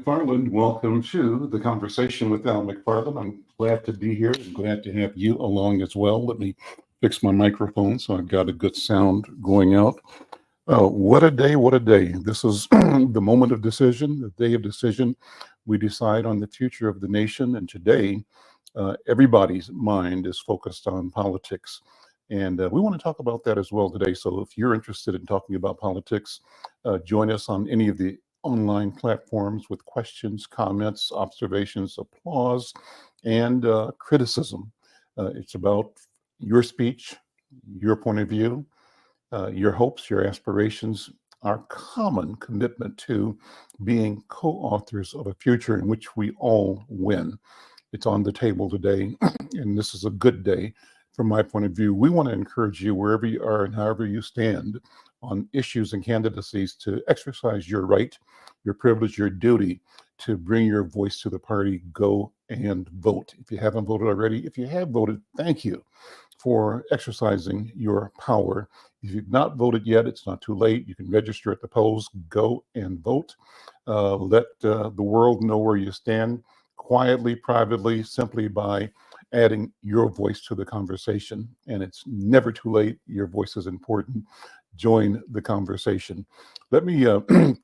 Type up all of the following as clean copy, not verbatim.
McFarlane. Welcome to the Conversation with Al McFarlane. I'm glad to be here and glad to have you along as well. Let me fix my microphone so I've got a good sound going out. What a day, what a day. This is the moment of decision, the day of decision. We decide on the future of the nation. And today, everybody's mind is focused on politics. And we want to talk about that as well today. So if you're interested in talking about politics, join us on any of the online platforms with questions, comments, observations, applause, and criticism. It's about your speech, your point of view, your hopes, your aspirations, our common commitment to being co-authors of a future in which we all win. It's on the table today, and this is a good day from my point of view. We want to encourage you wherever you are and however you stand on issues and candidacies to exercise your right, your privilege, your duty to bring your voice to the party. Go and vote. If you haven't voted already, if you have voted, thank you for exercising your power. If you've not voted yet, it's not too late. You can register at the polls. Go and vote. Let the world know where you stand quietly, privately, simply by adding your voice to the conversation. And it's never too late. Your voice is important. Join the conversation. Let me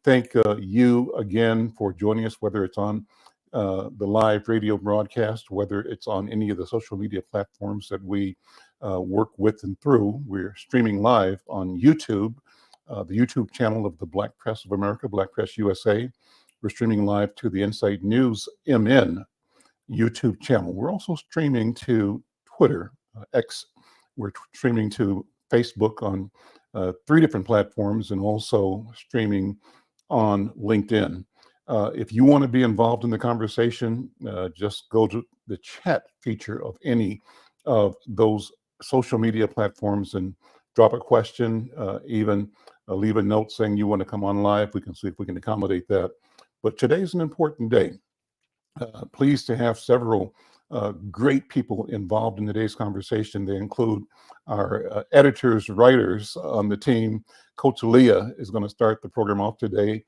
thank you again for joining us, whether it's on the live radio broadcast, whether it's on any of the social media platforms that we work with and through. We're streaming live on YouTube, the YouTube channel of the Black Press of America, Black Press USA. We're streaming live to the Insight News MN YouTube channel. We're also streaming to Twitter, X. We're streaming to Facebook on 3 different platforms, and also streaming on LinkedIn. If you want to be involved in the conversation, just go to the chat feature of any of those social media platforms and drop a question, even leave a note saying you want to come on live. We can see if we can accommodate that. But today's an important day. Pleased to have several great people involved in today's conversation. They include our editors, writers on the team. Coach Leah is going to start the program off today.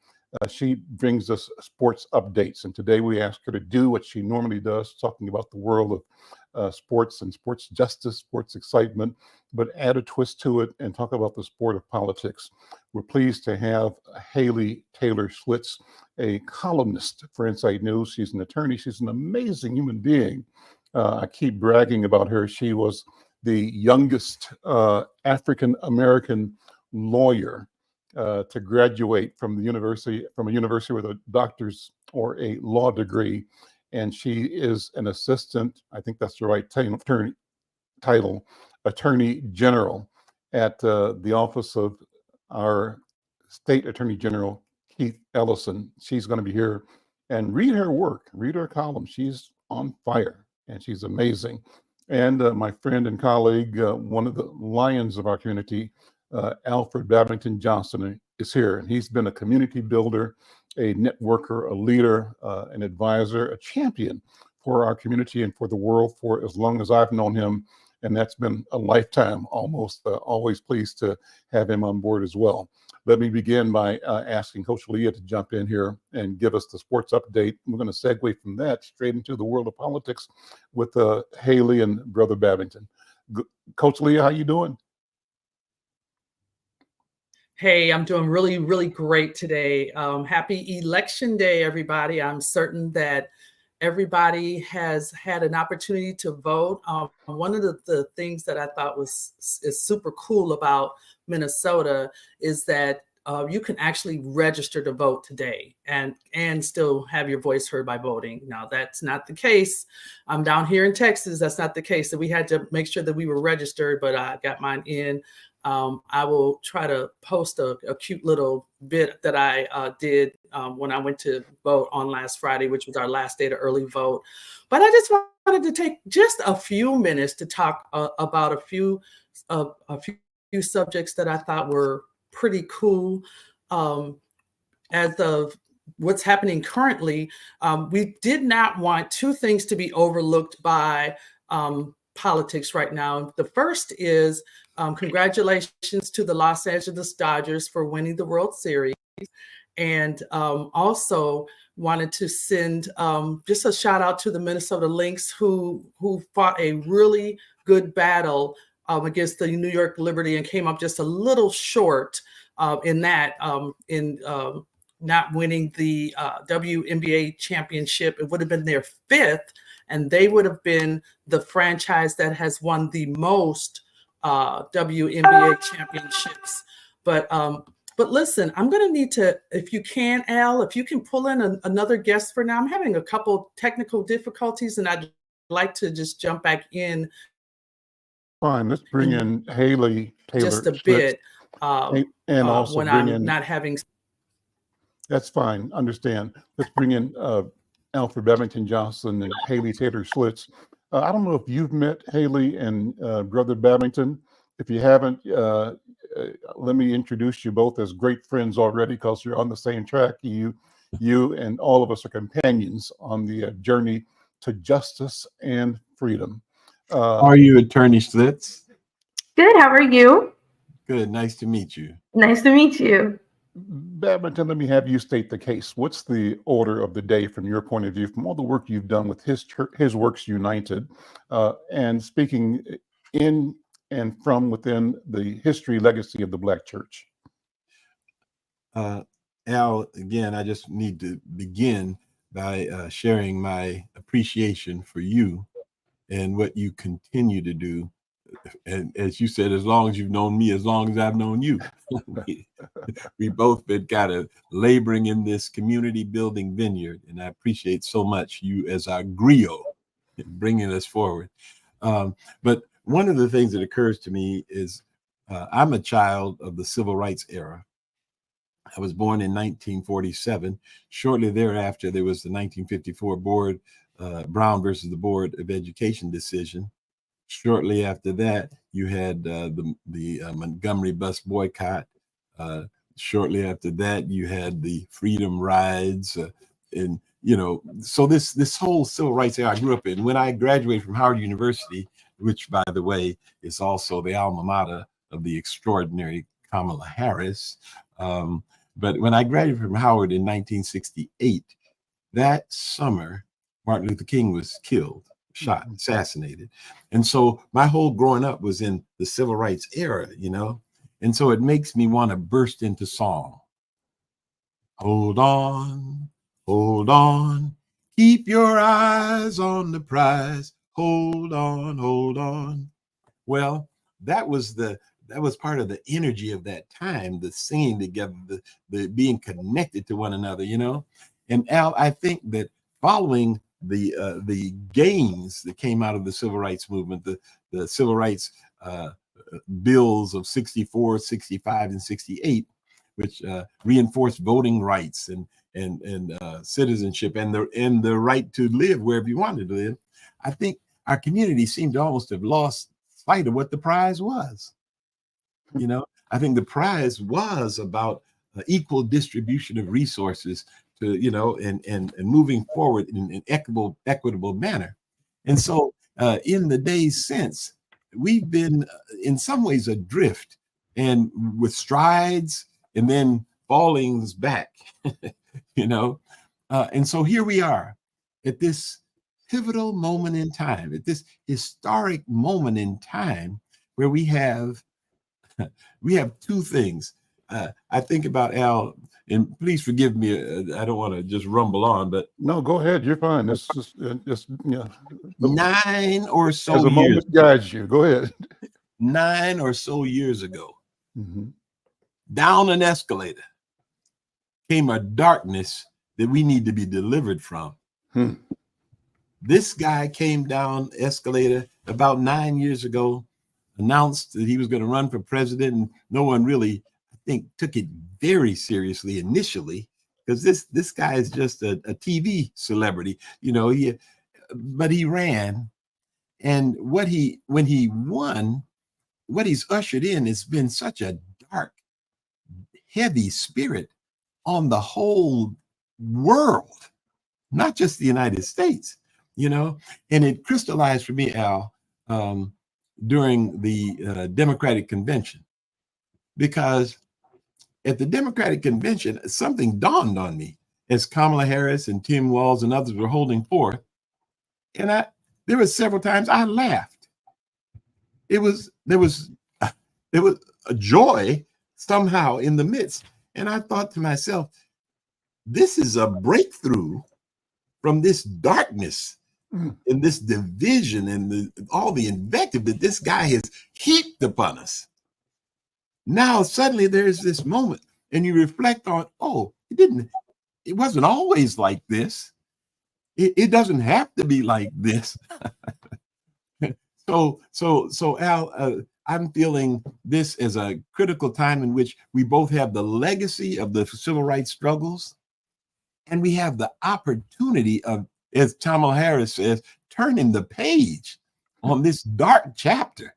She brings us sports updates, and today we ask her to do what she normally does, talking about the world of sports and sports justice, sports excitement, but add a twist to it and talk about the sport of politics. We're pleased to have Haley Taylor Schlitz, a columnist for Insight News. She's an attorney. She's an amazing human being. I keep bragging about her. She was the youngest African-American lawyer to graduate from a university with a doctor's or a law degree. And she is an assistant, I think that's the right title, Attorney General at the office of our State Attorney General, Keith Ellison. She's going to be here and read her work, read her column. She's on fire and she's amazing. And my friend and colleague, one of the lions of our community, Alfred Babington Johnson, is here. And he's been a community builder, a networker, a leader, an advisor, a champion for our community and for the world for as long as I've known him. And that's been a lifetime almost. Always pleased to have him on board as well. Let me begin by asking Coach Leah to jump in here and give us the sports update. We're going to segue from that straight into the world of politics with Haley and Brother Babington. Coach Leah, how you doing? Hey, I'm doing really, really great today. Happy Election Day, everybody. I'm certain that everybody has had an opportunity to vote. One of the things that I thought is super cool about Minnesota is that you can actually register to vote today and still have your voice heard by voting. Now, that's not the case. I'm down here in Texas. That's not the case. So we had to make sure that we were registered, but I got mine in. I will try to post a cute little bit that I did when I went to vote on last Friday, which was our last day to early vote. But I just wanted to take just a few minutes to talk about a few subjects that I thought were pretty cool. As of what's happening currently, we did not want 2 things to be overlooked by politics right now. The first is congratulations to the Los Angeles Dodgers for winning the World Series. And also wanted to send just a shout out to the Minnesota Lynx who fought a really good battle against the New York Liberty and came up just a little short in not winning the WNBA championship. It would have been their 5th, and they would have been the franchise that has won the most WNBA championships. But listen, I'm going to need to, if you can, Al, if you can pull in another guest for now. I'm having a couple technical difficulties, and I'd like to just jump back in. Fine, let's bring in Haley Taylor just a bit, and also when bring I'm in, not having. That's fine, understand. Let's bring in Alfred Babington Johnson and Haley Taylor Schlitz. I don't know if you've met Haley and Brother Babington. If you haven't, let me introduce you both as great friends already, because you're on the same track. You and all of us are companions on the journey to justice and freedom. How are you, Attorney Schlitz? Good. How are you? Good. Nice to meet you. Nice to meet you. Babington, let me have you state the case. What's the order of the day from your point of view, from all the work you've done with his Works United, and speaking in and from within the history legacy of the Black church? Al, again, I just need to begin by sharing my appreciation for you and what you continue to do. And as you said, as long as you've known me, as long as I've known you, we both been kind of laboring in this community building vineyard. And I appreciate so much you as our griot bringing us forward. But one of the things that occurs to me is I'm a child of the civil rights era. I was born in 1947. Shortly thereafter, there was the 1954 Brown versus the Board of Education decision. Shortly after that, you had the Montgomery bus boycott. Shortly after that, you had the freedom rides, and so this whole civil rights era I grew up in. When I graduated from Howard University, which, by the way, is also the alma mater of the extraordinary Kamala Harris, but when I graduated from Howard in 1968, that summer, Martin Luther King was killed. Shot, assassinated. And so my whole growing up was in the civil rights era, and so it makes me want to burst into song. Hold on, keep your eyes on the prize. Hold on. Well, that was part of the energy of that time, the singing together, the being connected to one another, And Al, I think that following the gains that came out of the civil rights movement, the civil rights bills of 64, 65, and 68, which reinforced voting rights and citizenship and the right to live wherever you wanted to live. I think our community seemed to almost have lost sight of what the prize was. I think the prize was about equal distribution of resources to, and moving forward in an equitable manner. And so in the days since, we've been in some ways adrift and with strides and then fallings back, and so here we are at this pivotal moment in time, at this historic moment in time where we have two things. I think about, Al, and please forgive me, I don't want to just rumble on, but no, go ahead. You're fine. It's just 9 or so as a years moment guides you. Go ahead. 9 or so years ago, down an escalator came a darkness that we need to be delivered from. This guy came down escalator about 9 years ago, announced that he was going to run for president, and no one really, I think, took it very seriously initially, because this guy is just a TV celebrity, but he ran, and when he won, what he's ushered in has been such a dark, heavy spirit on the whole world, not just the United States, and it crystallized for me, Al, during the Democratic convention, because at the Democratic convention, something dawned on me as Kamala Harris and Tim Walz and others were holding forth. And there were several times I laughed. There was a joy somehow in the midst. And I thought to myself, this is a breakthrough from this darkness and this division and all the invective that this guy has heaped upon us. Now suddenly there's this moment and you reflect on, oh, it wasn't always like this. It doesn't have to be like this. So Al, I'm feeling this as a critical time in which we both have the legacy of the civil rights struggles, and we have the opportunity of, as Kamala Harris says, turning the page on this dark chapter.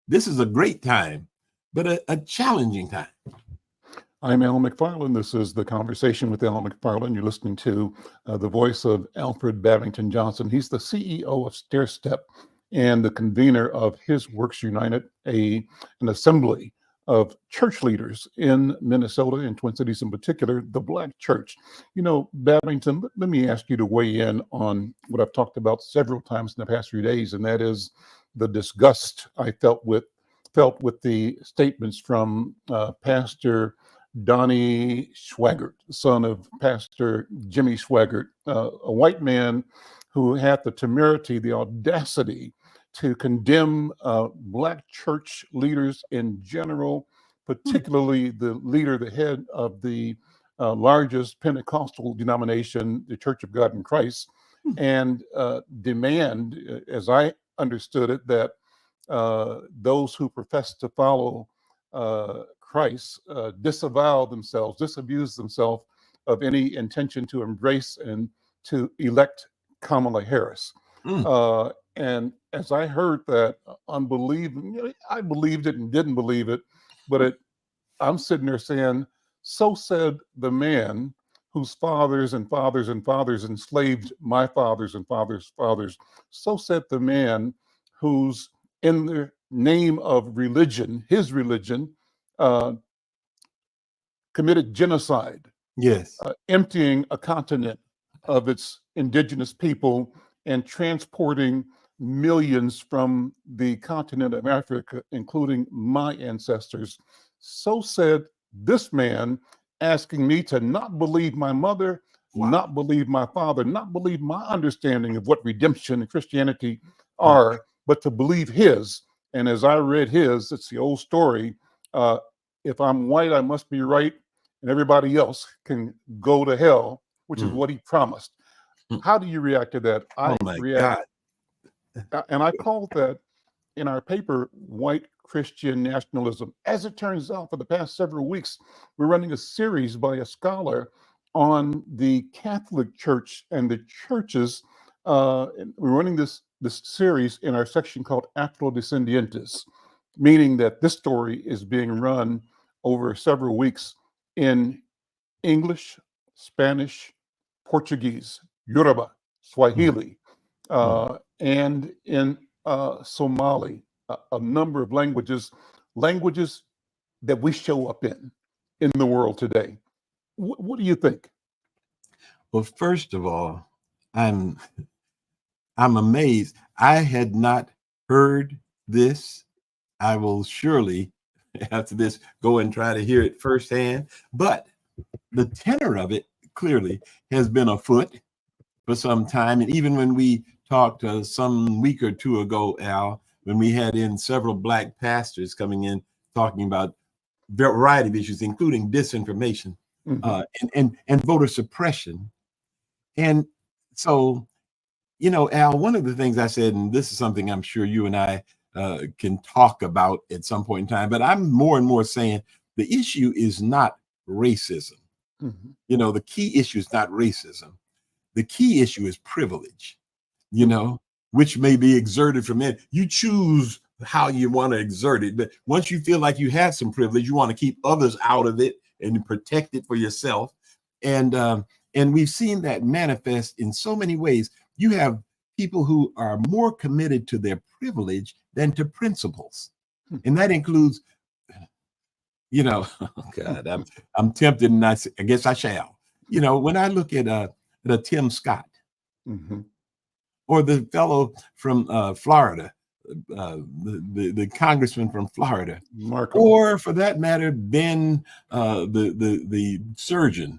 This is a great time, but a challenging time. I'm Al McFarlane. This is the Conversation with Al McFarlane. You're listening to the voice of Alfred Babington Johnson. He's the CEO of Stair Step and the convener of His Works United, an assembly of church leaders in Minnesota and Twin Cities in particular, the Black church. You know, Babington, let me ask you to weigh in on what I've talked about several times in the past few days, and that is the disgust I felt with the statements from Pastor Donnie Swaggart, son of Pastor Jimmy Swaggart, a white man who had the temerity, the audacity to condemn Black church leaders in general, particularly the head of the largest Pentecostal denomination, the Church of God in Christ, and demand, as I understood it, that those who profess to follow Christ disabuse themselves of any intention to embrace and to elect Kamala Harris. And as I heard that, unbelievable, I believed it and didn't believe it, but I'm sitting there saying, so said the man whose fathers and fathers and fathers enslaved my fathers and fathers' fathers. So said the man who's in the name of religion, his religion, committed genocide. Yes. Emptying a continent of its indigenous people and transporting millions from the continent of Africa, including my ancestors. So said this man, asking me to not believe my mother, not believe my father, not believe my understanding of what redemption and Christianity are, but to believe his. And as I read his, it's the old story. If I'm white, I must be right, and everybody else can go to hell, which is what he promised. How do you react to that? Oh my God. And I called that in our paper, white Christian nationalism. As it turns out, for the past several weeks, we're running a series by a scholar on the Catholic Church and the churches. We're running this series in our section called Afrodescendientes, meaning that this story is being run over several weeks in English, Spanish, Portuguese, Yoruba, Swahili, and in Somali, a number of languages that we show up in the world today. What do you think? Well, first of all, I'm amazed. I had not heard this. I will surely, after this, go and try to hear it firsthand. But the tenor of it clearly has been afoot for some time. And even when we talked some week or two ago, Al, when we had in several Black pastors coming in talking about a variety of issues, including disinformation and voter suppression. And so, you know, Al, one of the things I said, and this is something I'm sure you and I can talk about at some point in time, but I'm more and more saying the issue is not racism. You know, the key issue is not racism. The key issue is privilege, you know, which may be exerted from it. You choose how you want to exert it. But once you feel like you have some privilege, you want to keep others out of it and protect it for yourself. And we've seen that manifest in so many ways. You have people who are more committed to their privilege than to principles. And that includes You know, oh God, I'm tempted, and I guess I shall. You know, when I look at the Tim Scott Mm-hmm. or the fellow from Florida, the congressman from Florida, Marco. or for that matter, Ben, the surgeon,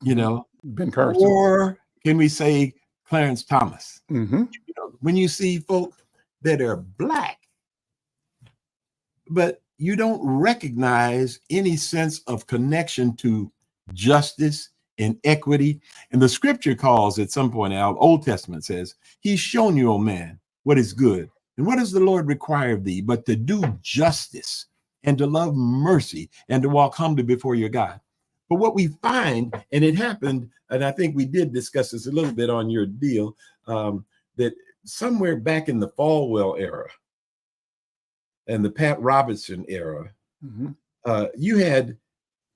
you know, Ben Carson. or can we say Clarence Thomas? Mm-hmm. You know, when you see folk that are Black, but you don't recognize any sense of connection to justice and equity. And the scripture calls at some point out, Old Testament says, he's shown you, O man, what is good. And what does the Lord require of thee? But to do justice and to love mercy and to walk humbly before your God. But what we find, and it happened, and I think we did discuss this a little bit on your deal, that somewhere back in the Falwell era and the Pat Robertson era, Mm-hmm. You had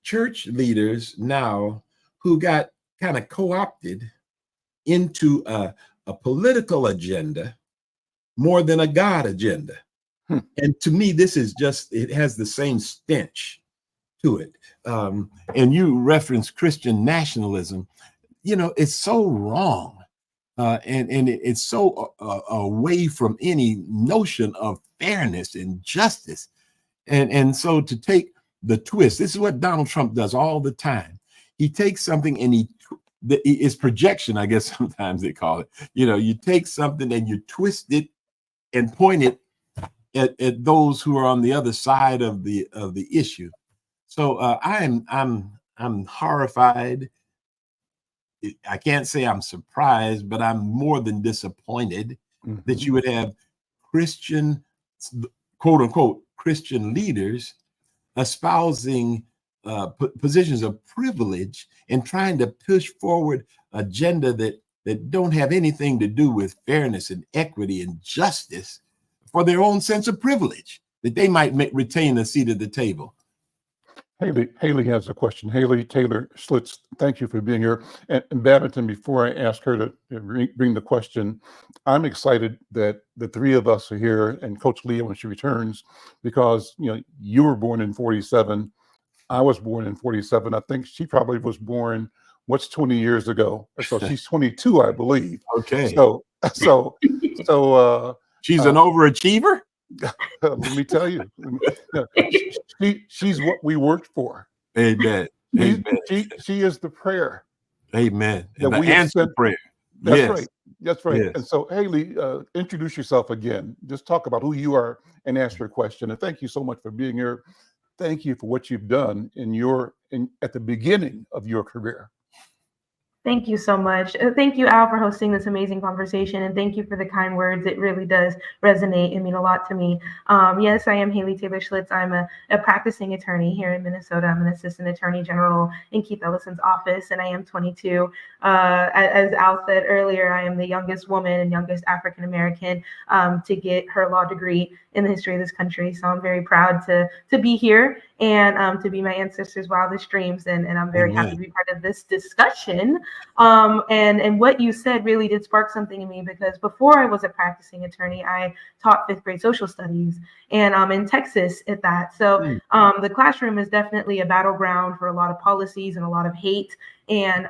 church leaders now who got kind of co-opted into a political agenda more than a God agenda. And to me, this is just, it has the same stench to it. And you reference Christian nationalism. You know, it's so wrong. And it's so away from any notion of fairness and justice. And so to take the twist, this is what Donald Trump does all the time. He takes something and it's projection, I guess sometimes they call it. You know, you take something and you twist it and point it at those who are on the other side of the issue. So I'm horrified. I can't say I'm surprised, but I'm more than disappointed that you would have Christian, quote unquote, Christian leaders espousing positions of privilege and trying to push forward agenda that don't have anything to do with fairness and equity and justice for their own sense of privilege, that they might retain a seat at the table. Haley has a question. Haley Taylor Schlitz, thank you for being here. And Babington, before I ask her to bring the question, I'm excited that the three of us are here and Coach Leah when she returns, because you know you were born in 47, I was born in 47. I think she probably was born, what's 20 years ago? So she's 22, I believe. Okay. So she's an overachiever. Let me tell you, she's what we worked for. Amen. Amen. She is the prayer. Amen. That and we answer prayer. That's yes. right. That's right. Yes. And so, Haley, introduce yourself again. Just talk about who you are and ask your question. And thank you so much for being here. Thank you for what you've done at the beginning of your career. Thank you so much. Thank you, Al, for hosting this amazing conversation. And thank you for the kind words. It really does resonate and mean a lot to me. Yes, I am Haley Taylor Schlitz. I'm a practicing attorney here in Minnesota. I'm an assistant attorney general in Keith Ellison's office, and I am 22. As Al said earlier, I am the youngest woman and youngest African-American to get her law degree in the history of this country. So I'm very proud to be here and to be my ancestors' wildest dreams. And I'm very happy to be part of this discussion. And what you said really did spark something in me, because before I was a practicing attorney, I taught fifth grade social studies, and I'm in Texas at that. So the classroom is definitely a battleground for a lot of policies and a lot of hate. And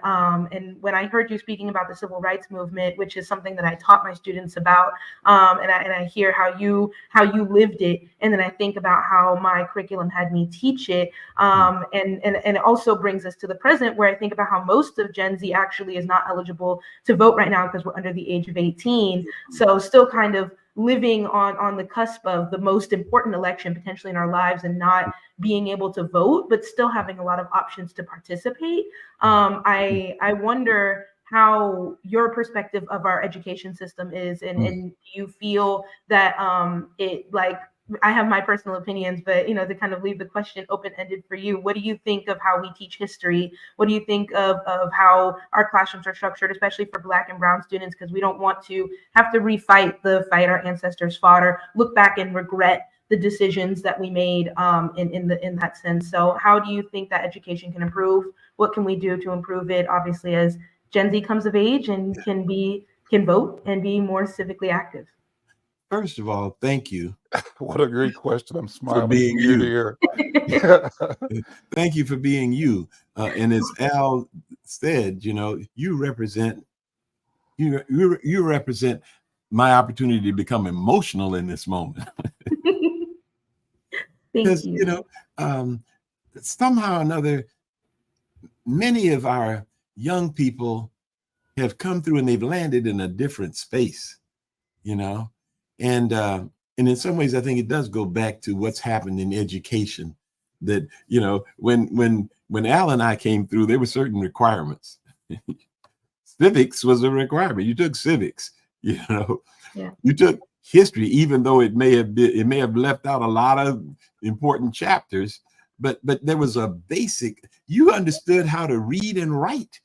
when I heard you speaking about the civil rights movement, which is something that I taught my students about, and I hear how you lived it, and then I think about how my curriculum had me teach it, and it also brings us to the present, where I think about how most of Gen Z actually is not eligible to vote right now because we're under the age of 18. So still kind of living on the cusp of the most important election potentially in our lives and not being able to vote, but still having a lot of options to participate. I wonder how your perspective of our education system is, and do you feel that I have my personal opinions, but to kind of leave the question open-ended for you, what do you think of how we teach history? What do you think of how our classrooms are structured, especially for Black and Brown students, because we don't want to have to refight the fight our ancestors fought, or look back and regret the decisions that we made in that sense. So how do you think that education can improve? What can we do to improve it, obviously, as Gen Z comes of age and can vote and be more civically active? First of all, thank you What a great question. I'm for smiling being from ear to you. ear. Thank you for being you. And as Al said, you represent my opportunity to become emotional in this moment. Thank Because you. Somehow or another, many of our young people have come through and they've landed in a different space, and in some ways I think it does go back to what's happened in education. That when Al and I came through, there were certain requirements. Civics was a requirement. You took civics, Yeah. you took history, even though it may have left out a lot of important chapters, but there was a basic, you understood how to read and write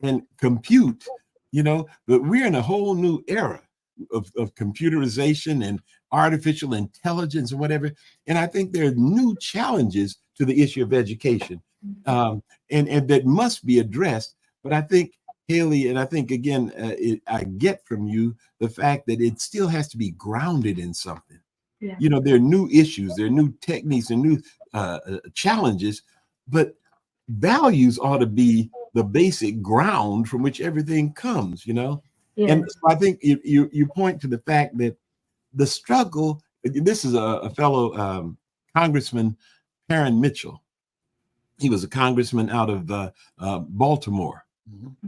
and compute, but we're in a whole new era of computerization and artificial intelligence and whatever. And I think there are new challenges to the issue of education, and that must be addressed. But I think, Haley, and I think, again, I get from you the fact that it still has to be grounded in something. Yeah. There are new issues, there are new techniques and new challenges, but values ought to be the basic ground from which everything comes, Yeah. And so I think you point to the fact that the struggle, this is a fellow Congressman, Perrin Mitchell. He was a congressman out of Baltimore.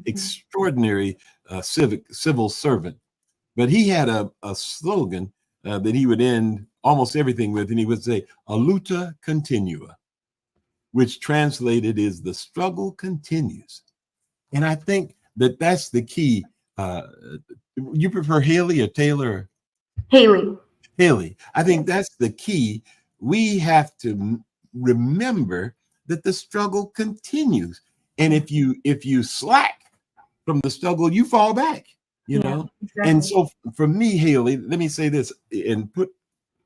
Extraordinary civil servant, but he had a slogan that he would end almost everything with, and he would say "Aluta continua," which translated is "the struggle continues." And I think that that's the key. You prefer Haley or Taylor? Haley. Haley. I think that's the key. We have to remember that the struggle continues, and if you slack from the struggle, you fall back, Exactly. And so for me, Haley, let me say this and put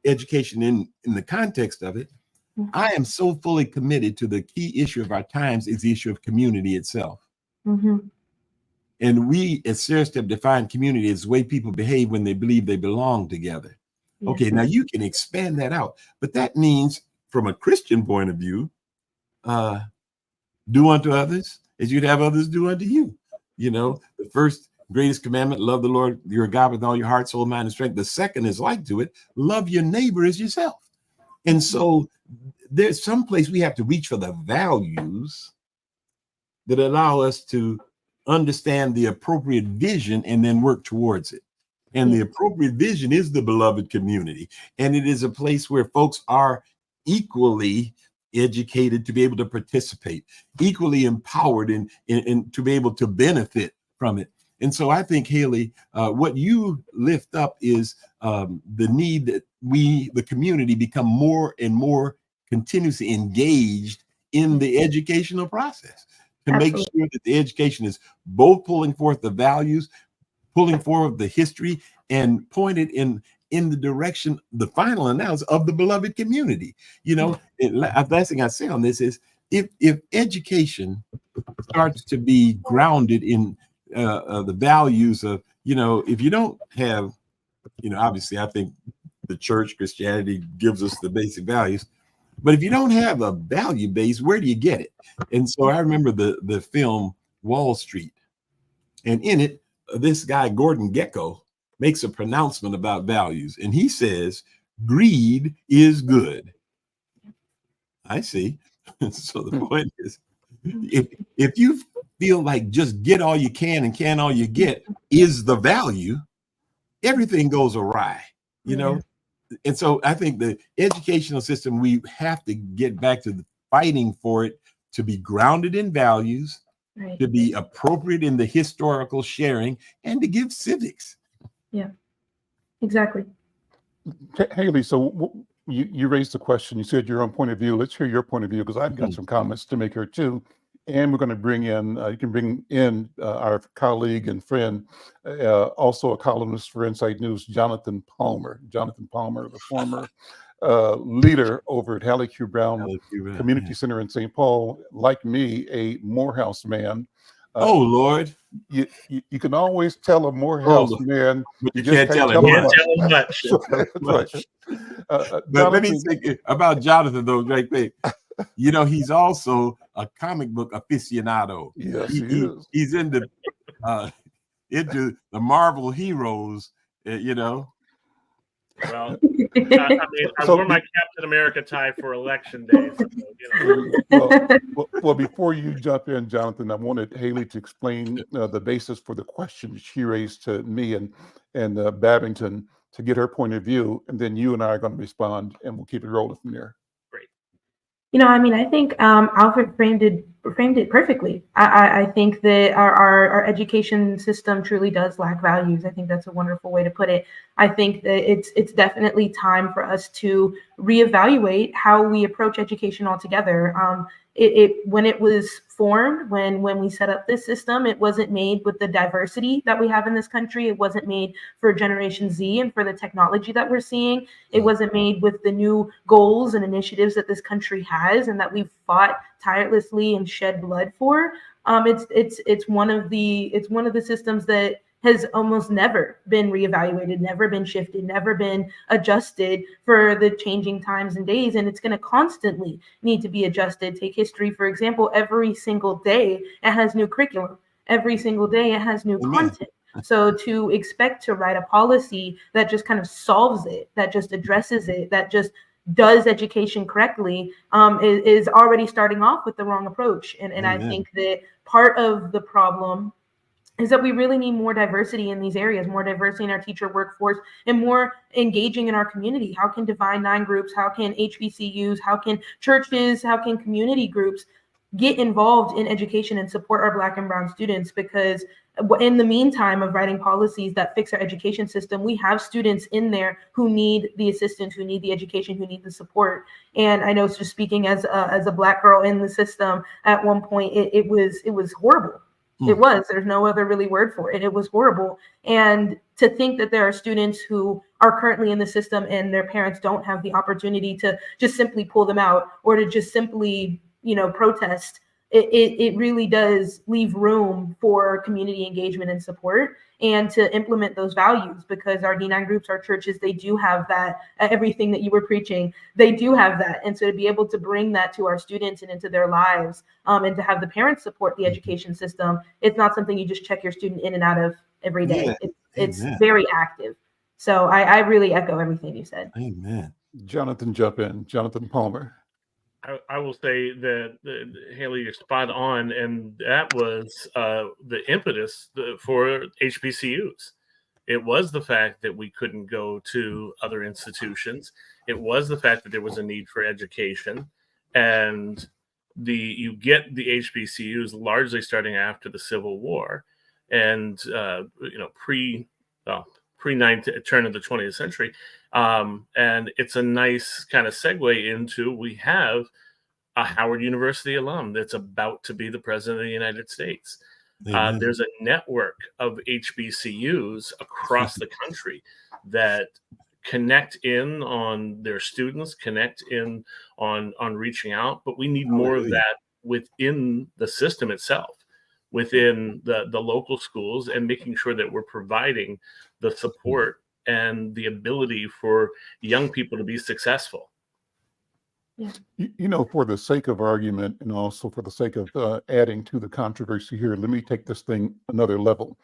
education in the context of it. I am so fully committed to the key issue of our times is the issue of community itself. And we at SERSTEP define community as the way people behave when they believe they belong together. Okay, now you can expand that out, but that means from a Christian point of view, do unto others as you'd have others do unto you. The first greatest commandment, love the Lord your God with all your heart, soul, mind, and strength. The second is like to it, love your neighbor as yourself. And so there's some place we have to reach for the values that allow us to understand the appropriate vision and then work towards it. And the appropriate vision is the beloved community. And it is a place where folks are equally educated to be able to participate, equally empowered and to be able to benefit from it. And so I think, Haley, what you lift up is the need that we, the community, become more and more continuously engaged in the educational process to make sure that the education is both pulling forth the values, pulling forward the history, and pointed in the direction, the final analysis of the beloved community. The last thing I say on this is if education starts to be grounded in the values of, if you don't have, obviously I think the church, Christianity gives us the basic values, but if you don't have a value base, where do you get it? And so I remember the film Wall Street, and in it, this guy, Gordon Gekko, makes a pronouncement about values. And he says, greed is good. I see. So the point is, if you feel like just get all you can and can all you get is the value, everything goes awry, And so I think the educational system, we have to get back to fighting for it to be grounded in values, to be appropriate in the historical sharing, and to give civics. Yeah, exactly. Haley, so you raised the question. You said your own point of view. Let's hear your point of view, because I've got some comments to make here too. And we're going to bring in, you can bring in our colleague and friend, also a columnist for Inside News, Jonathan Palmer. Jonathan Palmer, the former leader over at Hallie Q. Brown Community Center in St. Paul, like me, a Morehouse man. Oh, Lord. You can always tell a Morehouse man, but you can't tell him much. much. Right. But let me Jonathan, say about Jonathan, though, right there. He's also a comic book aficionado. yes, he is. He's into the Marvel heroes, Well, I mean, I So wore my Captain America tie for election day. So, well, before you jump in, Jonathan, I wanted Haley to explain the basis for the question she raised to me and Babington to get her point of view, and then you and I are going to respond, and we'll keep it rolling from there. great. I mean, I think Alfred framed it perfectly. I think that our education system truly does lack values. I think that's a wonderful way to put it. I think that it's definitely time for us to reevaluate how we approach education altogether. When it was formed, when we set up this system, it wasn't made with the diversity that we have in this country. It wasn't made for Generation Z and for the technology that we're seeing. It wasn't made with the new goals and initiatives that this country has and that we've fought tirelessly and shed blood for. It's one of the systems that has almost never been reevaluated, never been shifted, never been adjusted for the changing times and days. And it's going to constantly need to be adjusted. Take history, for example, every single day it has new curriculum. Every single day it has new content. So to expect to write a policy that just kind of solves it, that just addresses it, that just does education correctly, is already starting off with the wrong approach. And I think that part of the problem is that we really need more diversity in these areas, more diversity in our teacher workforce, and more engaging in our community. How can Divine Nine groups, how can HBCUs, how can churches, how can community groups get involved in education and support our Black and Brown students? Because in the meantime of writing policies that fix our education system, we have students in there who need the assistance, who need the education, who need the support. And I know, just speaking as a Black girl in the system, at one point it was horrible. It was. There's no other really word for it. It was horrible. And to think that there are students who are currently in the system and their parents don't have the opportunity to just simply pull them out or to just simply, protest, it really does leave room for community engagement and support and to implement those values, because our D9 groups, our churches, they do have that, everything that you were preaching, they do have that. And so to be able to bring that to our students and into their lives, and to have the parents support the education system, it's not something you just check your student in and out of every day. It's very active. So I really echo everything you said. Amen. Jonathan, jump in. Jonathan Palmer. I will say that Haley, you're spot on, and that was the impetus for HBCUs. It was the fact that we couldn't go to other institutions. It was the fact that there was a need for education, and you get the HBCUs largely starting after the Civil War, and pre turn of the 20th century. And it's a nice kind of segue into, we have a Howard University alum that's about to be the president of the United States. There's a network of HBCUs across the country that connect in on their students, connect in on reaching out, but we need more of that within the system itself, within the local schools, and making sure that we're providing the support and the ability for young people to be successful. Yeah. For the sake of argument and also for the sake of adding to the controversy here, let me take this thing another level.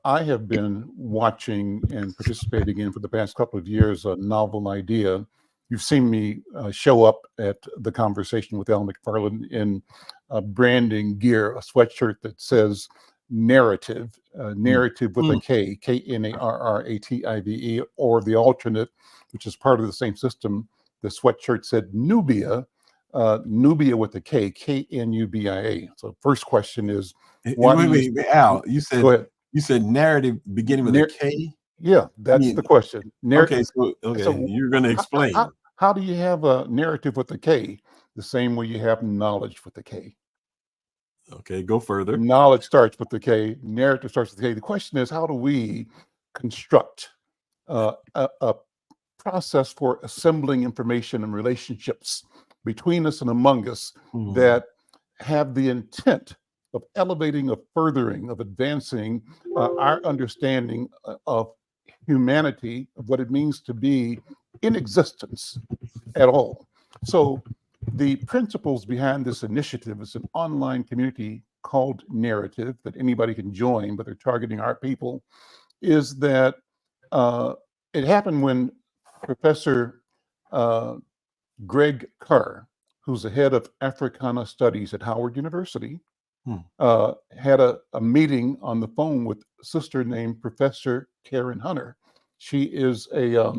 I have been watching and participating in for the past couple of years a novel idea. You've seen me show up at the Conversation with Al McFarlane in branding gear, a sweatshirt that says narrative, narrative with a K, Knarrative, or the alternate, which is part of the same system. The sweatshirt said Nubia, Nubia with a K, Knubia. So first question is, wait, Al, you said, go ahead. You said narrative beginning with a K? Yeah, that's the question. Okay, so you're going to explain. How do you have a narrative with a K the same way you have knowledge with a K? Okay, go further. Knowledge starts with the K, narrative starts with the K. The question is, how do we construct a process for assembling information and relationships between us and among us that have the intent of elevating, of furthering, of advancing our understanding of humanity, of what it means to be in existence at all. So the principles behind this initiative is an online community called Narrative that anybody can join, but they're targeting our people, is that it happened when Professor Greg Carr, who's the head of Africana Studies at Howard University, had a meeting on the phone with a sister named Professor Karen Hunter. She is a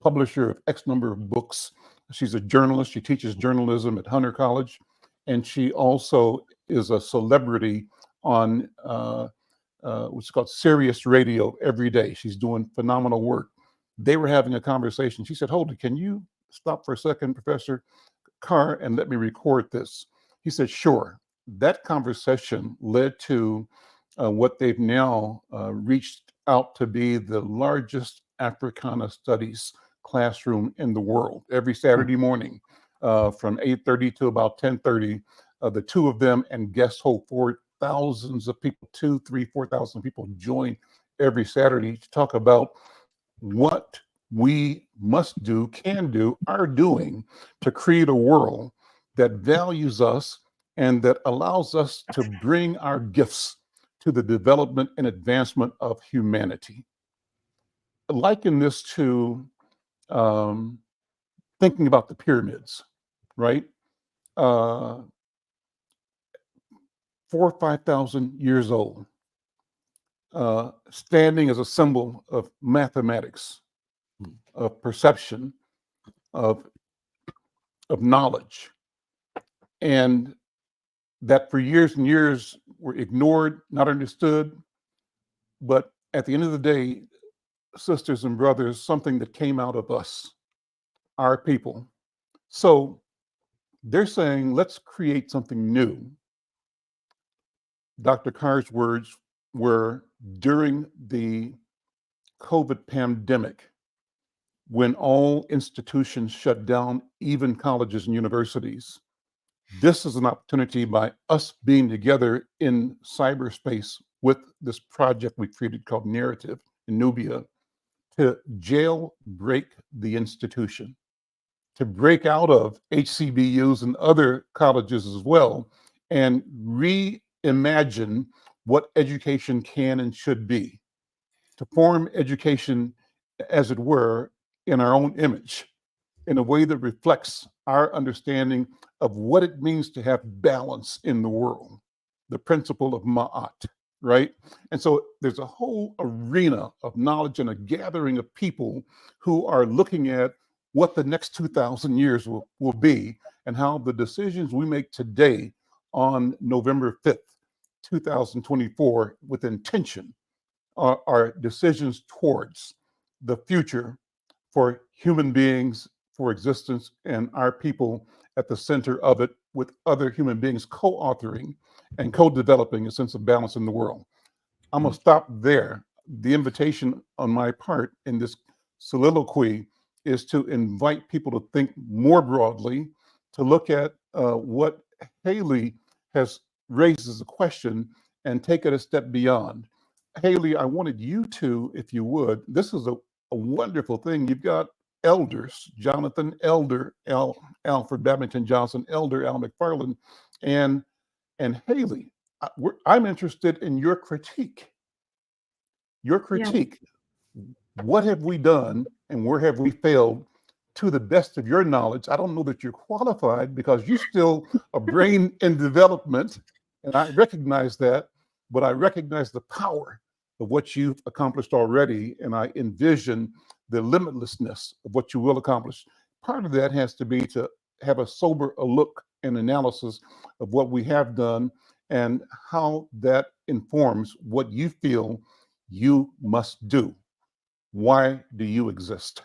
publisher of X number of books. She's a journalist. She teaches journalism at Hunter College. And she also is a celebrity on what's called Sirius Radio every day. She's doing phenomenal work. They were having a conversation. She said, hold it, can you stop for a second, Professor Carr, and let me record this? He said, sure. That conversation led to what they've now reached out to be the largest Africana Studies classroom in the world. Every Saturday morning from 8:30 to about 10:30, the two of them and guests hold for thousands of people, 2, 3, 4,000 people join every Saturday to talk about what we must do, can do, are doing to create a world that values us and that allows us to bring our gifts to the development and advancement of humanity. Liken this to thinking about the pyramids, right? 4,000 or 5,000 years old, standing as a symbol of mathematics, of perception, of knowledge, and that for years and years were ignored, not understood. But at the end of the day, sisters and brothers, something that came out of us, our people. So they're saying, let's create something new. Dr. Carr's words were during the COVID pandemic, when all institutions shut down, even colleges and universities. This is an opportunity by us being together in cyberspace with this project we created called Narrative in Nubia to jailbreak the institution, to break out of HCBUs and other colleges as well, and reimagine what education can and should be, to form education, as it were, in our own image, in a way that reflects our understanding of what it means to have balance in the world, the principle of Ma'at, right? And so there's a whole arena of knowledge and a gathering of people who are looking at what the next 2,000 years will be, and how the decisions we make today on November 5th, 2024, with intention, are decisions towards the future for human beings, for existence, and our people at the center of it, with other human beings co-authoring and co-developing a sense of balance in the world. I'm gonna stop there. The invitation on my part in this soliloquy is to invite people to think more broadly, to look at what Haley has raised as a question and take it a step beyond. Haley, I wanted you to, if you would, this is a wonderful thing. You've got elders, Jonathan Elder, Alfred Babington Johnson, Elder Al McFarlane, and Haley. I'm interested in your critique. Your critique. Yeah. What have we done and where have we failed to the best of your knowledge? I don't know that you're qualified because you're still a brain in development, and I recognize that, but I recognize the power of what you've accomplished already, and I envision the limitlessness of what you will accomplish. Part of that has to be to have a sober look and analysis of what we have done and how that informs what you feel you must do. Why do you exist?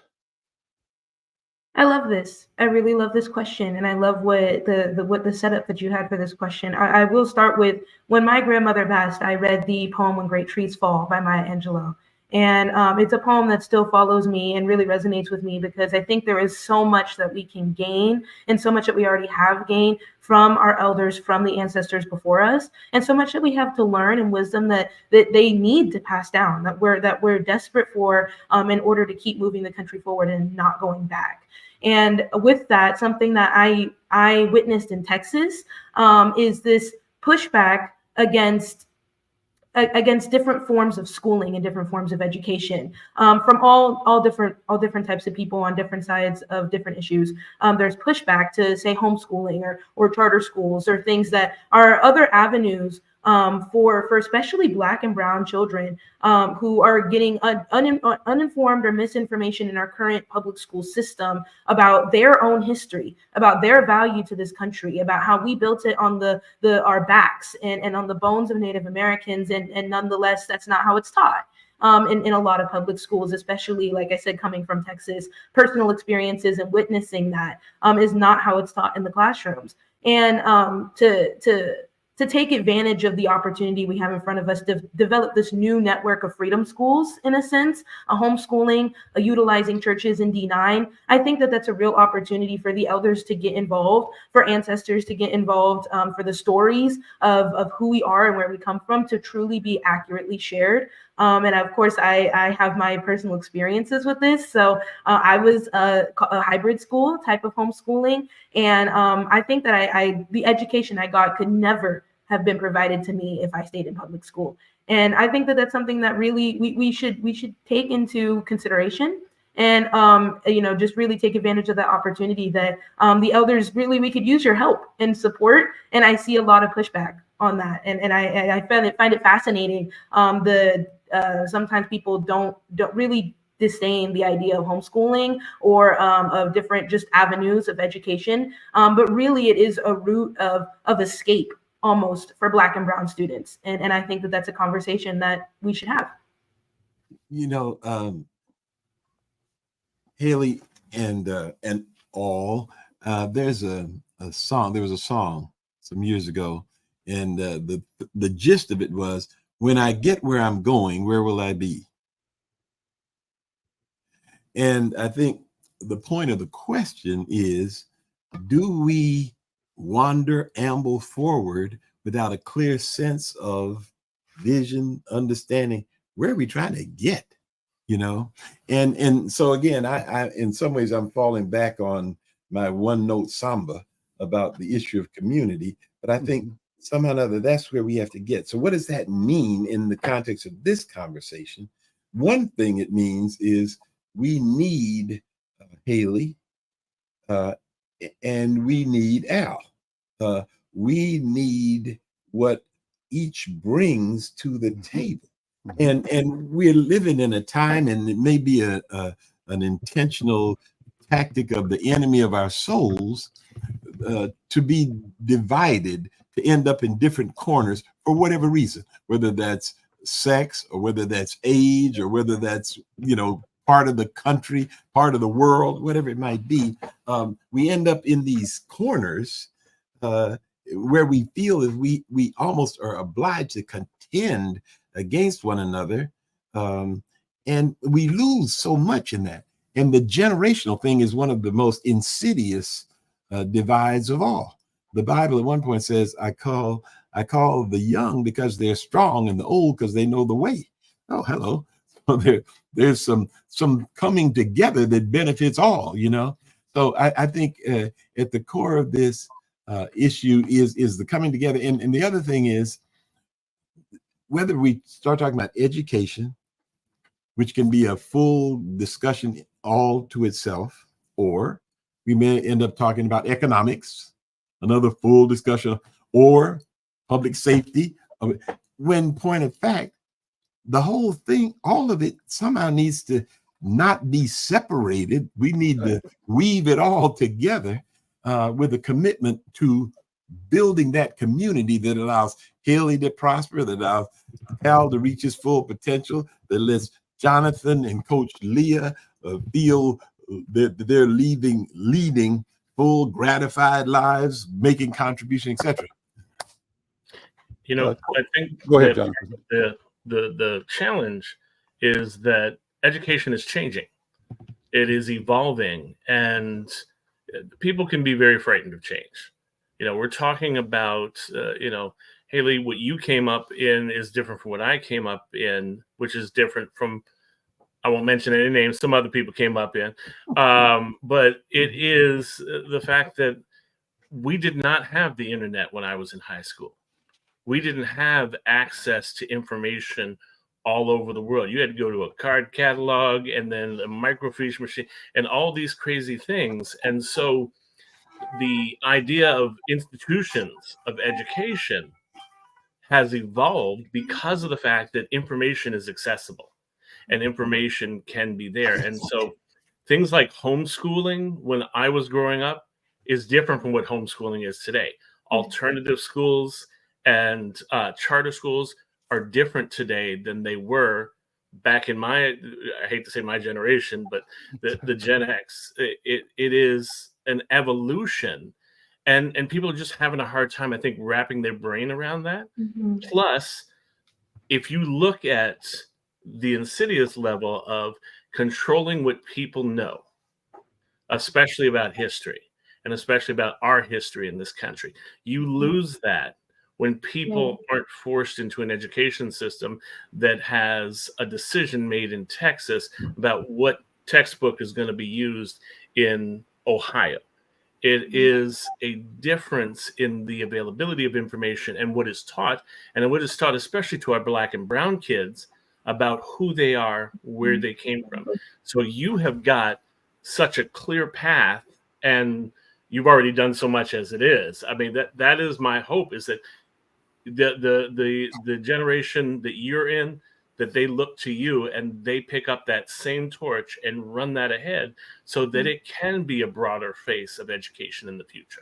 I love this. I really love this question, and I love what the setup that you had for this question. I will start with, when my grandmother passed, I read the poem "When Great Trees Fall" by Maya Angelou, And it's a poem that still follows me and really resonates with me, because I think there is so much that we can gain, and so much that we already have gained from our elders, from the ancestors before us, and so much that we have to learn, and wisdom that they need to pass down, that we're desperate for, in order to keep moving the country forward and not going back. And with that, something that I witnessed in Texas is this pushback against different forms of schooling and different forms of education, from all different types of people on different sides of different issues. There's pushback to, say, homeschooling or charter schools, or things that are other avenues for especially Black and Brown children who are getting uninformed or misinformation in our current public school system about their own history, about their value to this country, about how we built it on our backs and on the bones of Native Americans, and nonetheless, that's not how it's taught. In a lot of public schools, especially, like I said, coming from Texas, personal experiences and witnessing that is not how it's taught in the classrooms. And to take advantage of the opportunity we have in front of us to develop this new network of freedom schools, in a sense, a homeschooling, utilizing churches in D9. I think that that's a real opportunity for the elders to get involved, for ancestors to get involved, for the stories of who we are and where we come from to truly be accurately shared. And of course, I have my personal experiences with this. So I was a hybrid school type of homeschooling. And I think that the education I got could never have been provided to me if I stayed in public school. And I think that that's something that really we should take into consideration, and just really take advantage of that opportunity that the elders, really, we could use your help and support. And I see a lot of pushback on that, and I find it fascinating. Sometimes people don't really disdain the idea of homeschooling or of different just avenues of education, but really it is a route of escape almost for Black and Brown students, and I think that that's a conversation that we should have. Haley and all, there's a song. There was a song some years ago, and the gist of it was, when I get where I'm going, where will I be? And I think the point of the question is, do we wander, amble forward without a clear sense of vision, understanding? Where are we trying to get? And so again, I in some ways I'm falling back on my one note samba about the issue of community, but I think somehow or another that's where we have to get. So what does that mean in the context of this conversation? One thing it means is we need Haley, and we need Al. We need what each brings to the table. And we're living in a time, and it may be an intentional tactic of the enemy of our souls, to be divided, to end up in different corners for whatever reason, whether that's sex, or whether that's age, or whether that's, part of the country, part of the world, whatever it might be. We end up in these corners where we feel that we almost are obliged to contend against one another, and we lose so much in that. And the generational thing is one of the most insidious divides of all. The Bible at one point says, I call the young because they're strong, and the old because they know the way. Oh, hello. So there's some coming together that benefits all, So I think at the core of this issue is the coming together. And the other thing is, whether we start talking about education, which can be a full discussion all to itself, or we may end up talking about economics, another full discussion, or public safety, when point of fact, the whole thing, all of it somehow needs to not be separated. We need to weave it all together with a commitment to building that community that allows Haley to prosper, that allows Al to reach his full potential, that lets Jonathan and Coach Leah feel that they're leading full, gratified lives, making contribution, etc. I think go ahead, Jonathan. The challenge is that education is changing. It is evolving, and people can be very frightened of change. We're talking about, Haley, what you came up in is different from what I came up in, which is different from, I won't mention any names, some other people came up in. But it is the fact that we did not have the internet when I was in high school. We didn't have access to information all over the world. You had to go to a card catalog and then a microfiche machine and all these crazy things. And so the idea of institutions of education has evolved because of the fact that information is accessible and information can be there. And so things like homeschooling when I was growing up is different from what homeschooling is today. Alternative schools and charter schools are different today than they were back in I hate to say my generation, but the Gen X. It is an evolution, and people are just having a hard time, I think, wrapping their brain around that. Plus, if you look at the insidious level of controlling what people know, especially about history and especially about our history in this country, you lose that when people aren't forced into an education system that has a decision made in Texas about what textbook is going to be used in Ohio. It is a difference in the availability of information and what is taught, and what is taught especially to our Black and brown kids about who they are, where they came from. So you have got such a clear path, and you've already done so much as it is. I mean, that is my hope, is that the generation that you're in, that they look to you and they pick up that same torch and run that ahead so that it can be a broader face of education in the future.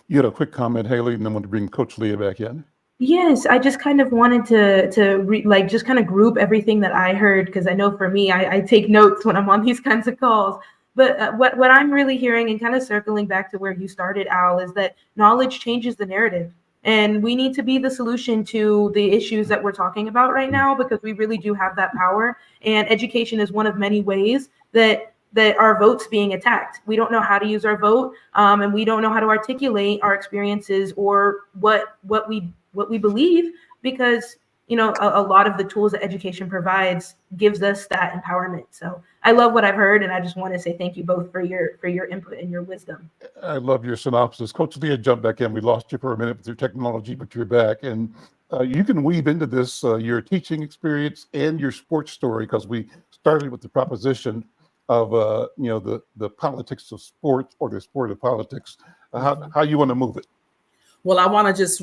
You had a quick comment, Haley, and then I want to bring Coach Leah back in. Yes, I just kind of wanted to just kind of group everything that I heard, because I know for me, I take notes when I'm on these kinds of calls. But what I'm really hearing, and kind of circling back to where you started, Al, is that knowledge changes the narrative. And we need to be the solution to the issues that we're talking about right now, because we really do have that power. And education is one of many ways that our vote's being attacked. We don't know how to use our vote, and we don't know how to articulate our experiences or what we believe, because a lot of the tools that education provides gives us that empowerment. So I love what I've heard, and I just want to say thank you both for your input and your wisdom. I love your synopsis. Coach Leah, jump back in. We lost you for a minute with your technology, but you're back. And you can weave into this your teaching experience and your sports story, because we started with the proposition of the politics of sports, or the sport of politics. How you want to move it? Well, I want to just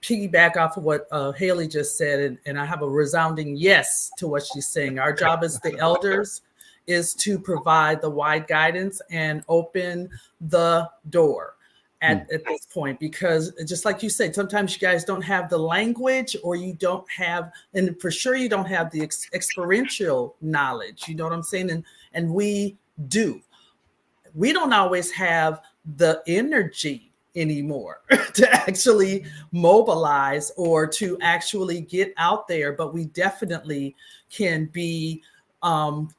piggyback off of what Haley just said, and I have a resounding yes to what she's saying. Our job as the elders is to provide the wide guidance and open the door at this point, because just like you said, sometimes you guys don't have the language, or you don't have, and for sure you don't have the experiential knowledge. You know what I'm saying? And we do. We don't always have the energy anymore to actually mobilize or to actually get out there, but we definitely can be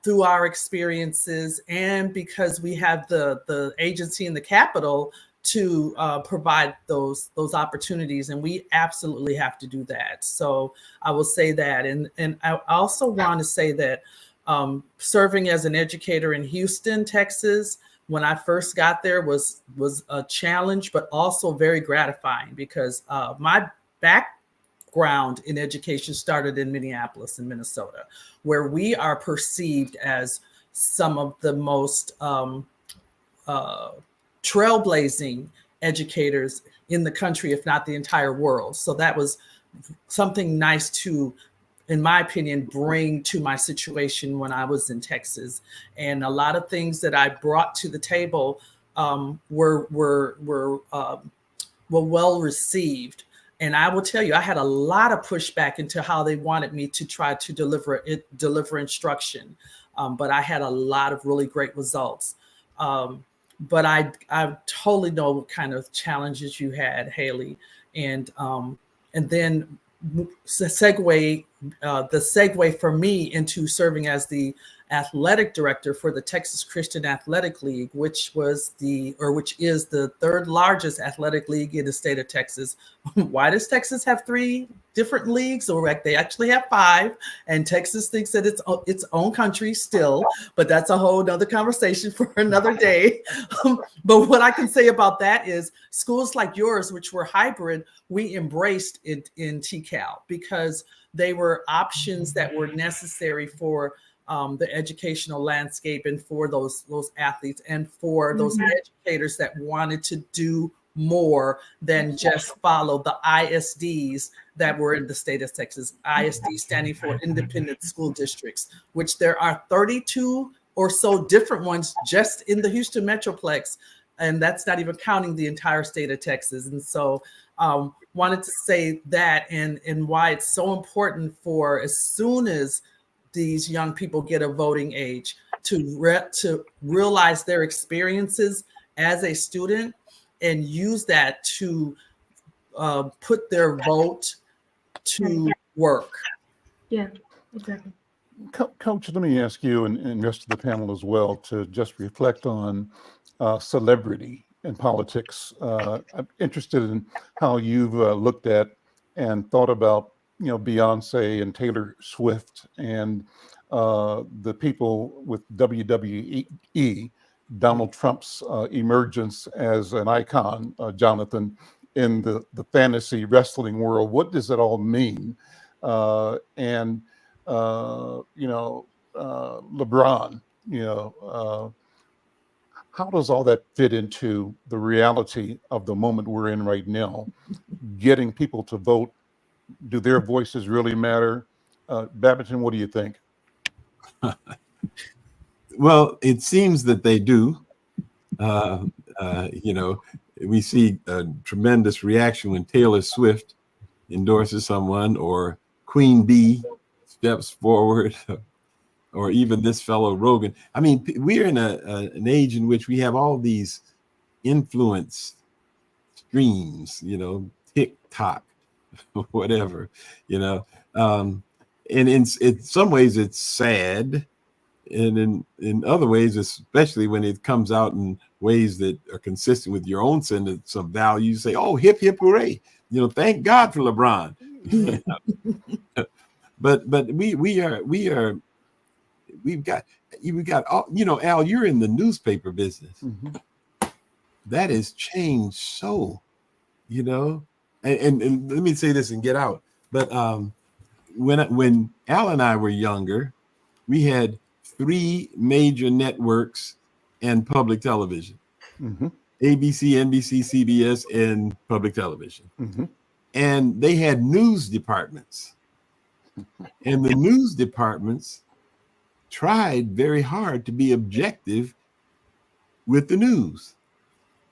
through our experiences, and because we have the agency and the capital to provide those opportunities, and we absolutely have to do that. So I will say that, and I also want to say that serving as an educator in Houston, Texas, when I first got there was a challenge, but also very gratifying, because my background in education started in Minneapolis in Minnesota, where we are perceived as some of the most trailblazing educators in the country, if not the entire world. So that was something nice to, in my opinion, bring to my situation when I was in Texas. And a lot of things that I brought to the table were well received. And I will tell you, I had a lot of pushback into how they wanted me to try to deliver instruction. But I had a lot of really great results. But I totally know what kind of challenges you had, Haley. And then segue the segue for me into serving as the athletic director for the Texas Christian Athletic League, which is the third largest athletic league in the state of Texas. Why does Texas have 3 different leagues? Or they actually have 5, and Texas thinks that it's its own country still, but that's a whole nother conversation for another day. But what I can say about that is schools like yours, which were hybrid, we embraced it in TCAL because they were options that were necessary for the educational landscape and for those athletes and for those educators that wanted to do more than just follow the ISDs that were in the state of Texas. ISD standing for Independent School Districts, which there are 32 or so different ones just in the Houston Metroplex. And that's not even counting the entire state of Texas. And so wanted to say that and why it's so important for as soon as these young people get a voting age to realize their experiences as a student and use that to put their vote to work. Yeah, exactly. Coach, let me ask you and the rest of the panel as well to just reflect on celebrity in politics. I'm interested in how you've looked at and thought about, Beyonce and Taylor Swift and the people with WWE, Donald Trump's emergence as an icon, Jonathan, in the fantasy wrestling world. What does it all mean? LeBron, how does all that fit into the reality of the moment we're in right now? Getting people to vote, do their voices really matter? Babbington, what do you think? Well, it seems that they do. We see a tremendous reaction when Taylor Swift endorses someone, or Queen Bee steps forward, or even this fellow Rogan. I mean, we're in an age in which we have all these influence streams, TikTok, whatever, and in some ways it's sad. And in other ways, especially when it comes out in ways that are consistent with your own sense of value, you say, "Oh, hip hip hooray!" Thank God for LeBron. But we've got all, Al, you're in the newspaper business. Mm-hmm. That has changed so, and let me say this and get out. But when Al and I were younger, we had 3 major networks and public television: mm-hmm. ABC, NBC, CBS, and public television. Mm-hmm. And they had news departments. And the news departments tried very hard to be objective with the news.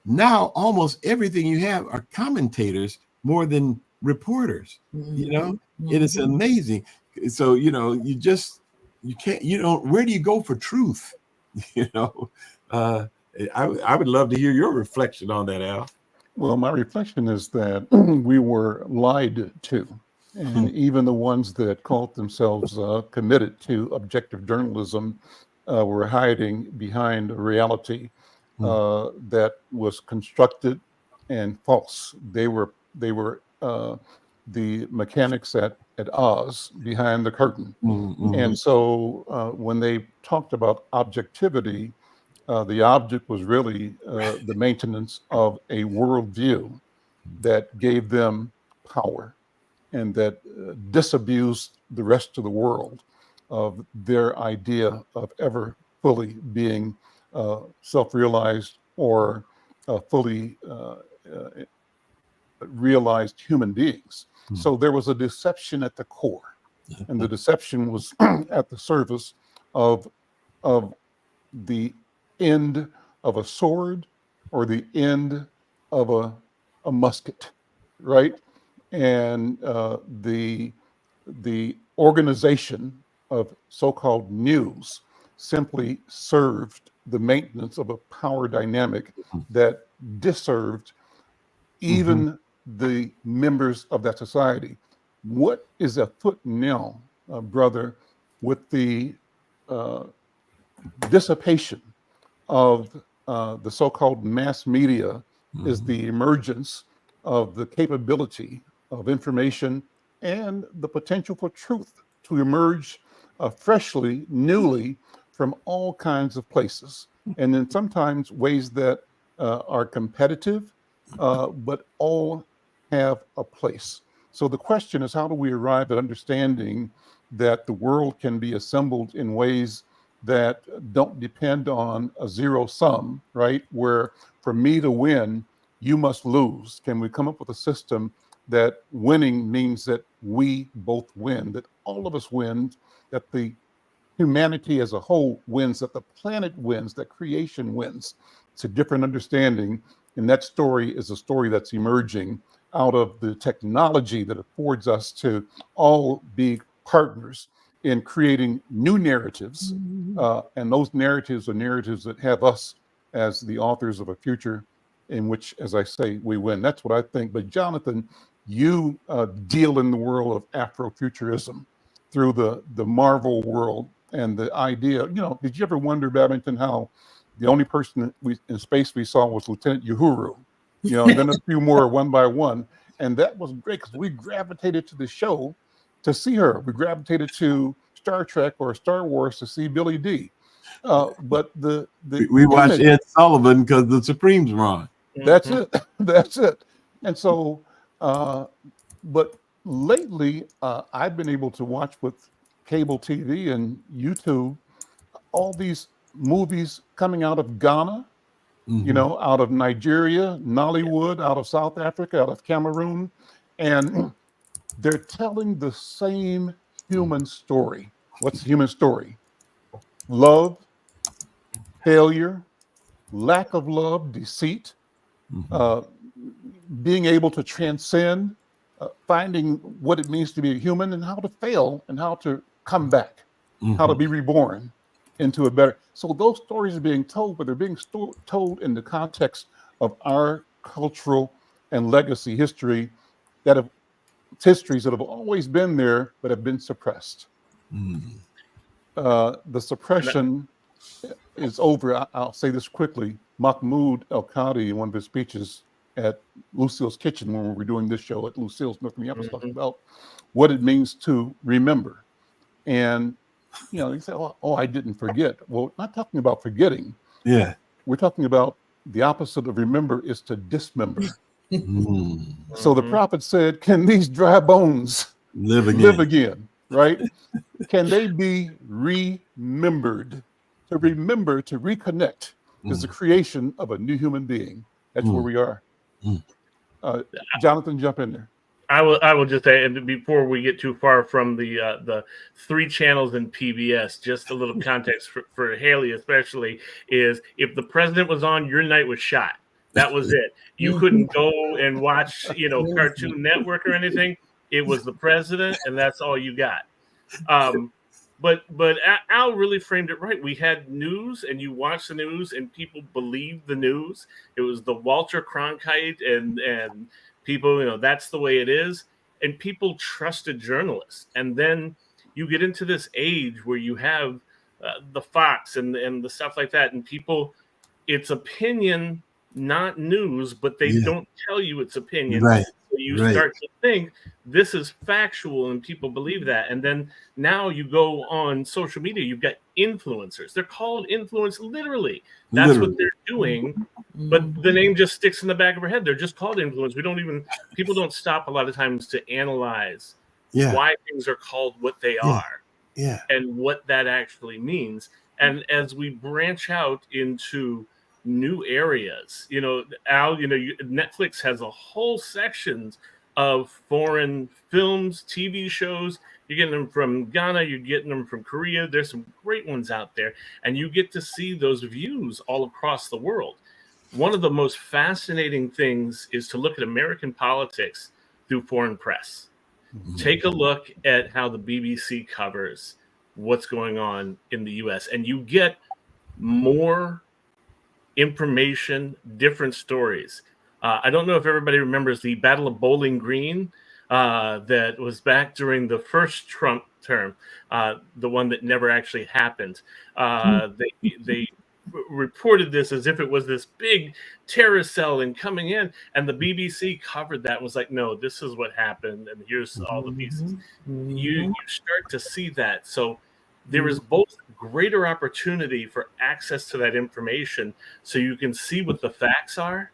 Now, almost everything you have are commentators more than reporters. Mm-hmm. It is amazing. So, where do you go for truth? I would love to hear your reflection on that, Al. Well, my reflection is that we were lied to. And even the ones that called themselves committed to objective journalism were hiding behind a reality that was constructed and false. They were the mechanics at Oz behind the curtain. Mm-hmm. And so when they talked about objectivity, the object was really the maintenance of a worldview that gave them power and that disabused the rest of the world of their idea of ever fully being self-realized or fully realized human beings. So there was a deception at the core, and the deception was at the service of the end of a sword or the end of a musket, right? And the organization of so-called news simply served the maintenance of a power dynamic that disserved even the members of that society. what is afoot now, brother, with the dissipation of the so-called mass media is the emergence of the capability of information and the potential for truth to emerge freshly, newly from all kinds of places. And in sometimes ways that are competitive, but all have a place. So the question is, how do we arrive at understanding that the world can be assembled in ways that don't depend on a zero sum, right? Where for me to win, you must lose. Can we come up with a system that winning means that we both win, that all of us win, that the humanity as a whole wins, that the planet wins, that creation wins? It's a different understanding. And that story is a story that's emerging out of the technology that affords us to all be partners in creating new narratives. And those narratives are narratives that have us as the authors of a future in which, as I say, we win. That's what I think. But Jonathan, you deal in the world of Afrofuturism through the Marvel world and the idea, did you ever wonder, Babington, how the only person in space we saw was Lieutenant Uhuru, and then a few more one by one. And that was great because we gravitated to the show to see her. We gravitated to Star Trek or Star Wars to see Billy D. But we watched Ed Sullivan because the Supremes were on. That's it. That's it. And so, but lately, I've been able to watch with cable TV and YouTube all these movies coming out of Ghana, out of Nigeria, Nollywood, out of South Africa, out of Cameroon, and they're telling the same human story. What's the human story? Love, failure, lack of love, deceit, being able to transcend, finding what it means to be a human and how to fail and how to come back, how to be reborn into a better. So those stories are being told, but they're being told in the context of our cultural and legacy histories that have always been there, but have been suppressed. The suppression is over. I'll say this quickly. Mahmoud El-Qadi, in one of his speeches at Lucille's Kitchen, when we were doing this show at Lucille's North Minneapolis, talking about what it means to remember. And, you say, oh, I didn't forget. Well, not talking about forgetting. Yeah. We're talking about the opposite of remember is to dismember. So the prophet said, can these dry bones live again? Right? Can they be remembered? To remember, to reconnect is the creation of a new human being. That's where we are. Jonathan, jump in there. I will just say, and before we get too far from the 3 channels in PBS, just a little context for Haley especially is if the president was on, your night was shot. That was it. You couldn't go and watch, Cartoon Network or anything. It was the president, and that's all you got. But Al really framed it right. We had news, and you watched the news, and people believed the news. It was the Walter Cronkite and people, that's the way it is. And people trusted journalists. And then you get into this age where you have the Fox and the stuff like that, and people, it's opinion, not news, but they don't tell you it's opinion. Right. So you start to think this is factual and people believe that. And then now you go on social media, you've got influencers. They're called influence literally. That's what they're doing. But the name just sticks in the back of our head. They're just called influence. People don't stop a lot of times to analyze why things are called what they are and what that actually means. And as we branch out into new areas, Al, Netflix has a whole sections of foreign films, TV shows. You're getting them from Ghana, you're getting them from Korea. There's some great ones out there, and you get to see those views all across the world. One of the most fascinating things is to look at American politics through foreign press. Take a look at how the BBC covers what's going on in the US, and you get more information, different stories. I don't know if everybody remembers the Battle of Bowling Green. that was back during the first Trump term, the one that never actually happened. They reported this as if it was this big terrorist cell and coming in, and the BBC covered that and was like, no, this is what happened, and here's all the pieces. You start to see that. So there is both greater opportunity for access to that information so you can see what the facts are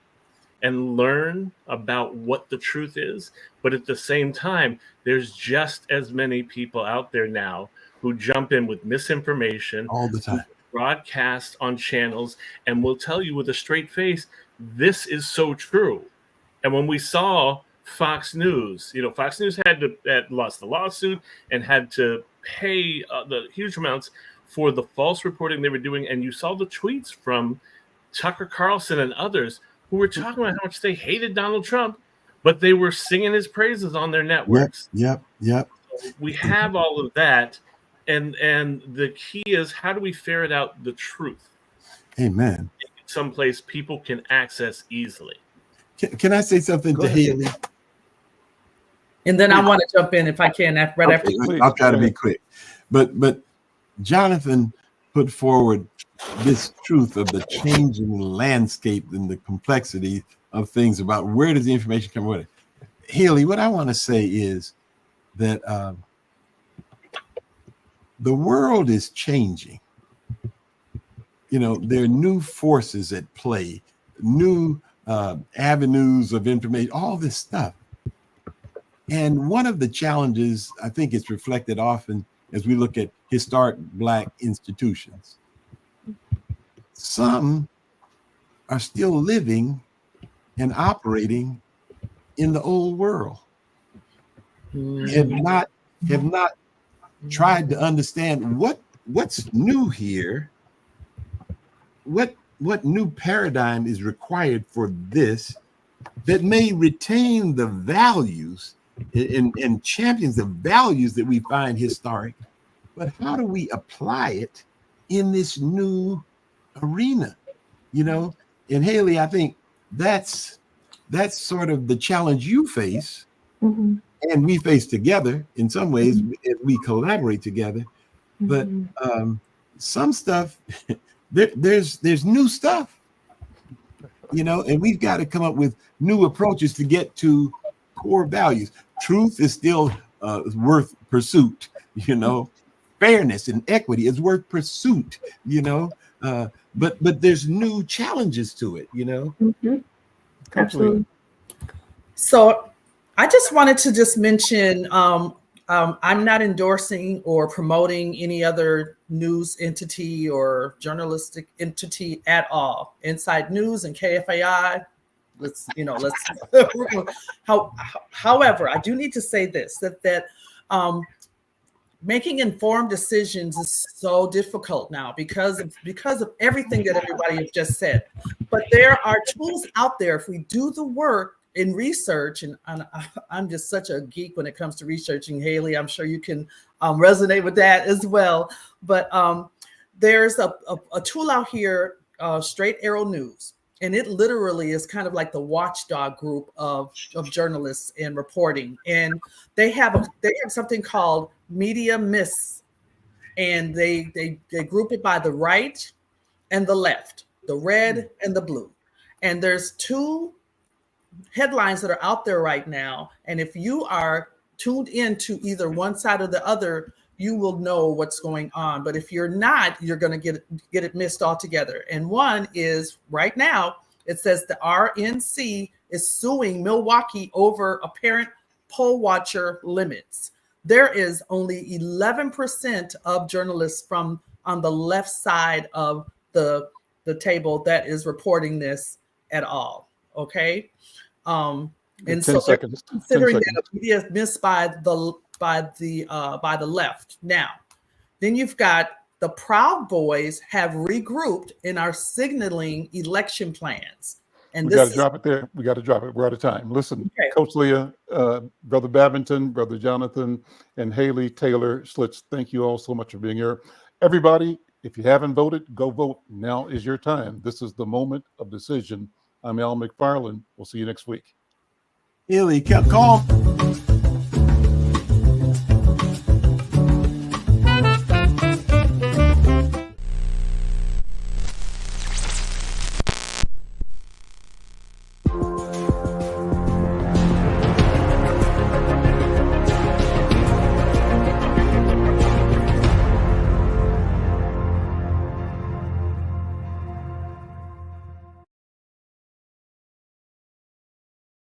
and learn about what the truth is. But at the same time, there's just as many people out there now who jump in with misinformation all the time, broadcast on channels, and will tell you with a straight face, this is so true. And when we saw Fox News, Fox News had lost the lawsuit and had to pay the huge amounts for the false reporting they were doing. And you saw the tweets from Tucker Carlson and others who were talking about how much they hated Donald Trump, but they were singing his praises on their networks. Yep. So we have all of that. And the key is, how do we ferret out the truth? Amen. Someplace people can access easily. Can I say something to Haley? And then I want to jump in if I can right after. I'll try to be quick. But Jonathan put forward this truth of the changing landscape and the complexity of things about where does the information come from. Haley, what I want to say is that the world is changing. There are new forces at play, new avenues of information, all this stuff. And one of the challenges, I think it's reflected often as we look at historic Black institutions. Some are still living and operating in the old world, have not tried to understand what's new here, what new paradigm is required for this that may retain the values and champions the values that we find historic, but how do we apply it in this new arena? And Haley, I think that's sort of the challenge you face, and we face together in some ways. We collaborate together, but some stuff there's new stuff, and we've got to come up with new approaches to get to core values. Truth is still worth pursuit, fairness and equity is worth pursuit, but there's new challenges to it, Absolutely. So I just wanted to just mention, I'm not endorsing or promoting any other news entity or journalistic entity at all. Inside News and KFAI, however, I do need to say this, that making informed decisions is so difficult now because of everything that everybody has just said. But there are tools out there if we do the work in research, and I'm just such a geek when it comes to researching, Haley. I'm sure you can resonate with that as well. But there's a tool out here, Straight Arrow News. And it literally is kind of like the watchdog group of journalists and reporting. And they have something called Media Myths. And they group it by the right and the left, the red and the blue. And there's two headlines that are out there right now. And if you are tuned into either one side or the other, you will know what's going on. But if you're not, you're going to get it missed altogether. And one is right now, it says the RNC is suing Milwaukee over apparent poll watcher limits. There is only 11% of journalists from on the left side of the table that is reporting this at all. Okay. And so considering that media is missed by the left. Now, then you've got the Proud Boys have regrouped and are signaling election plans. And we got to drop it there. We got to drop it. We're out of time. Listen, okay. Coach Leah, Brother Babington, Brother Jonathan, and Haley Taylor Schlitz, thank you all so much for being here. Everybody, if you haven't voted, go vote. Now is your time. This is the moment of decision. I'm Al McFarlane. We'll see you next week. Haley, call.